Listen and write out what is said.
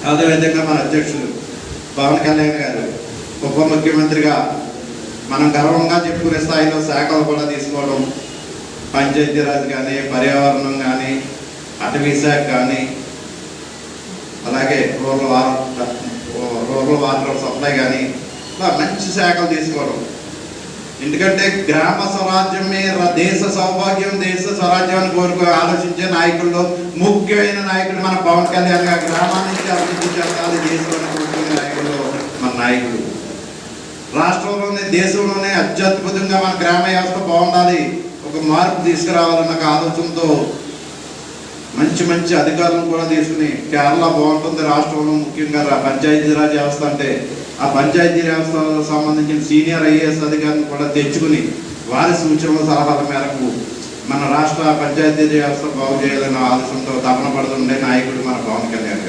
అదేవిధంగా మన అధ్యక్షులు పవన్ కళ్యాణ్ గారు ఉప ముఖ్యమంత్రిగా మనం గర్వంగా చెప్పుకునే స్థాయిలో శాఖలు కూడా తీసుకోవడం, పంచాయతీరాజ్ కానీ, పర్యావరణం కానీ, అటవీ శాఖ కానీ, అలాగే రూరల్ వాటర్ సప్లై కానీ, ఇలా మంచి శాఖలు తీసుకోవడం. ఎందుకంటే గ్రామ స్వరాజ్యమే దేశ సౌభాగ్యం, దేశ స్వరాజ్యాన్ని కోరుకు ఆలోచించే నాయకుల్లో ముఖ్యమైన నాయకుడు మన పవన్ కళ్యాణ్ గారు. గ్రామానికి అభివృద్ధి చెందాలి దేశంలో కోరుకునే నాయకుల్లో మన నాయకుడు. రాష్ట్రంలోనే దేశంలోనే అత్యద్భుతంగా మన గ్రామ వ్యవస్థ బాగుండాలి, ఒక మార్పు తీసుకురావాలన్న ఆలోచనతో మంచి మంచి అధికారులను కూడా తీసుకుని కేరళ బాగుంటుంది రాష్ట్రంలో, ముఖ్యంగా పంచాయతీరాజ్ వ్యవస్థ అంటే ఆ పంచాయతీ వ్యవస్థకు సంబంధించిన సీనియర్ ఐఏఎస్ అధికారులను కూడా తెచ్చుకుని వారి సూచనల సలహాల మేరకు మన రాష్ట్ర పంచాయతీ వ్యవస్థ బాగు చేయాలన్న ఆలోచనతో తపన పడుతుండే నాయకుడు మన పవన్ కళ్యాణ్.